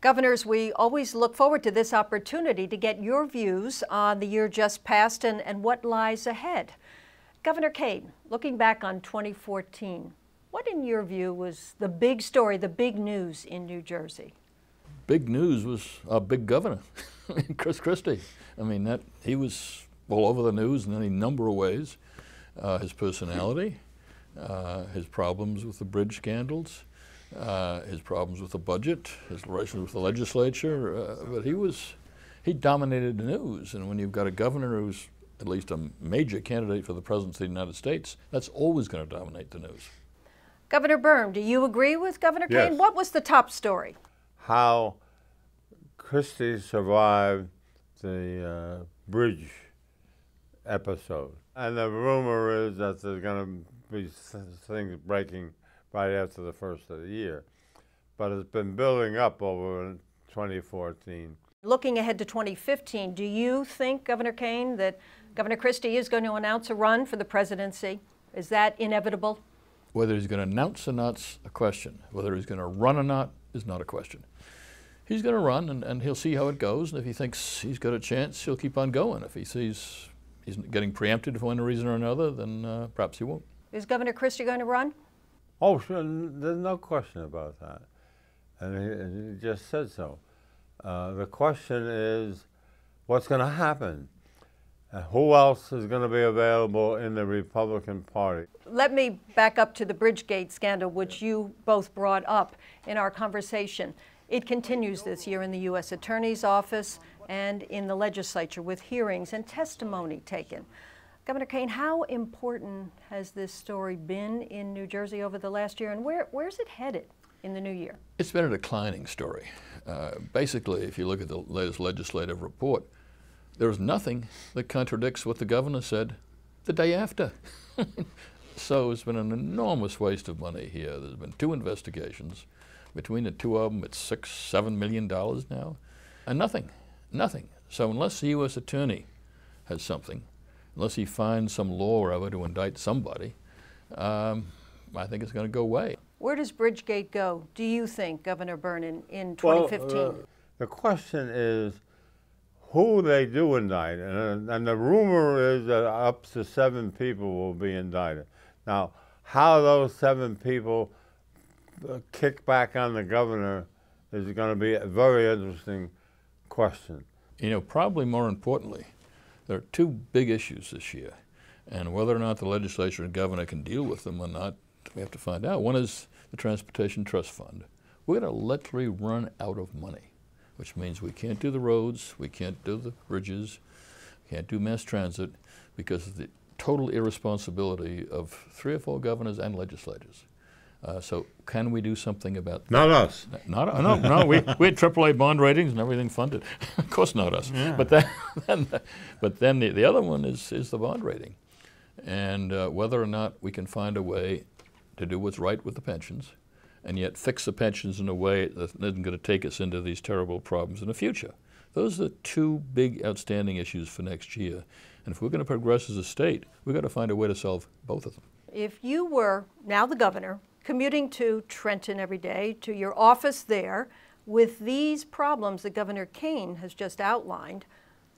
Governors, we always look forward to this opportunity to get your views on the year just passed and what lies ahead. Governor Kean, looking back on 2014, what in your view was the big story, the big news in New Jersey? Big news was our big governor, Chris Christie. I mean, he was all over the news in any number of ways. His personality, his problems with the bridge scandals, his problems with the budget, his relations with the legislature, but he dominated the news. And when you've got a governor who's at least a major candidate for the presidency of the United States, that's always going to dominate the news. Governor Bryne, do you agree with Governor Kean? Yes. What was the top story? How Christie survived the bridge episode. And the rumor is that there's going to be things breaking right after the first of the year. But it's been building up over 2014. Looking ahead to 2015, do you think, Governor Kean, that Governor Christie is going to announce a run for the presidency? Is that inevitable? Whether he's going to announce or not's a question. Whether he's going to run or not is not a question. He's going to run, and he'll see how it goes. And if he thinks he's got a chance, he'll keep on going. If he sees he's getting preempted for one reason or another, then perhaps he won't. Is Governor Christie going to run? Oh, sure, there's no question about that. And he just said so. The question is, what's going to happen? Who else is going to be available in the Republican Party? Let me back up to the Bridgegate scandal, which you both brought up in our conversation. It continues this year in the U.S. Attorney's Office and in the legislature with hearings and testimony taken. Governor Kean, how important has this story been in New Jersey over the last year, and where's it headed in the new year? It's been a declining story. Basically, if you look at the latest legislative report, there's nothing that contradicts what the governor said the day after. So it's been an enormous waste of money here. There's been 2 investigations. Between the 2 of them, it's $6–7 million now, and nothing. So unless the U.S. attorney has something, unless he finds some law or other to indict somebody, I think it's going to go away. Where does Bridgegate go, do you think, Governor Bryne, in 2015? Well, the question is who they do indict, and the rumor is that up to 7 people will be indicted. Now, how those 7 people kick back on the governor is going to be a very interesting question. You know, probably more importantly, there are 2 big issues this year, and whether or not the legislature and governor can deal with them or not, we have to find out. One is the Transportation Trust Fund. We're going to literally run out of money, which means we can't do the roads, we can't do the bridges, can't do mass transit because of the total irresponsibility of 3 or 4 governors and legislators. So can we do something about that? Not us. No, we had AAA bond ratings and everything funded. Of course not us. Yeah. But then the other one is the bond rating. And whether or not we can find a way to do what's right with the pensions and yet fix the pensions in a way that isn't going to take us into these terrible problems in the future. Those are the 2 big outstanding issues for next year. And if we're going to progress as a state, we've got to find a way to solve both of them. If you were now the governor, commuting to Trenton every day, to your office there, with these problems that Governor Kean has just outlined,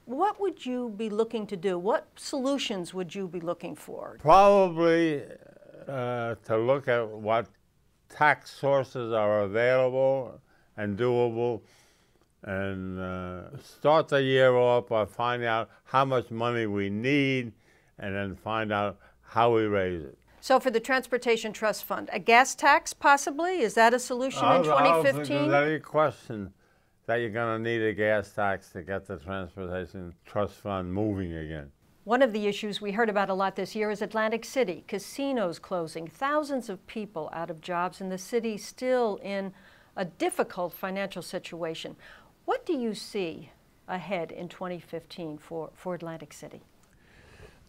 what would you be looking to do? What solutions would you be looking for? Probably to look at what tax sources are available and doable, and start the year off by finding out how much money we need and then find out how we raise it. So for the Transportation Trust Fund, a gas tax possibly? Is that a solution in 2015? I don't think there's any question that you're going to need a gas tax to get the Transportation Trust Fund moving again. One of the issues we heard about a lot this year is Atlantic City. Casinos closing, thousands of people out of jobs, and the city still in a difficult financial situation. What do you see ahead in 2015 for Atlantic City?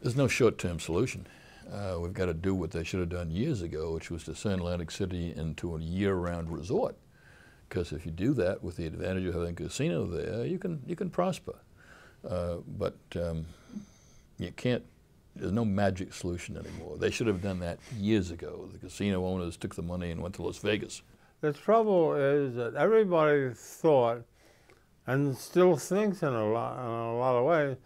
There's no short-term solution. We've got to do what they should have done years ago, which was to send Atlantic City into a year-round resort. Because if you do that with the advantage of having a casino there, you can prosper. But you can't. There's no magic solution anymore. They should have done that years ago. The casino owners took the money and went to Las Vegas. The trouble is that everybody thought, and still thinks in a lot of ways,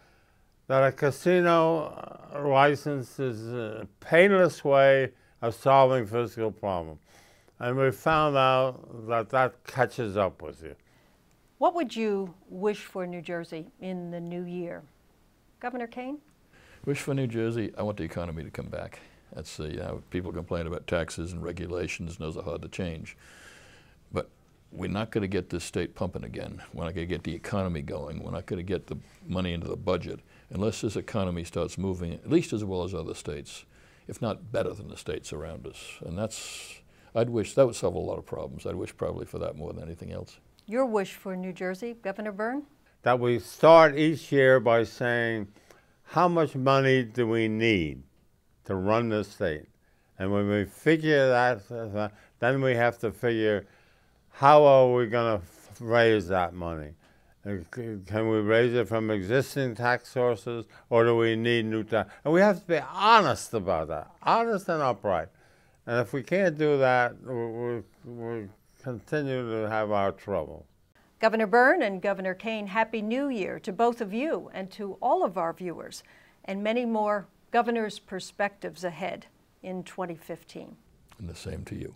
that a casino license is a painless way of solving fiscal problems. And we found out that that catches up with you. What would you wish for New Jersey in the new year? Governor Kean? Wish for New Jersey, I want the economy to come back. That's people complain about taxes and regulations, and those are hard to change. But we're not going to get this state pumping again. We're not going to get the economy going. We're not going to get the money into the budget unless this economy starts moving at least as well as other states, if not better than the states around us. And I'd wish that would solve a lot of problems. I'd wish probably for that more than anything else. Your wish for New Jersey, Governor Bryne? That we start each year by saying, how much money do we need to run the state? And when we figure that, then we have to figure, how are we going to raise that money? Can we raise it from existing tax sources, or do we need new tax? And we have to be honest about that, honest and upright. And if we can't do that, we'll continue to have our trouble. Governor Bryne and Governor Kean, Happy New Year to both of you and to all of our viewers, and many more governor's perspectives ahead in 2015. And the same to you.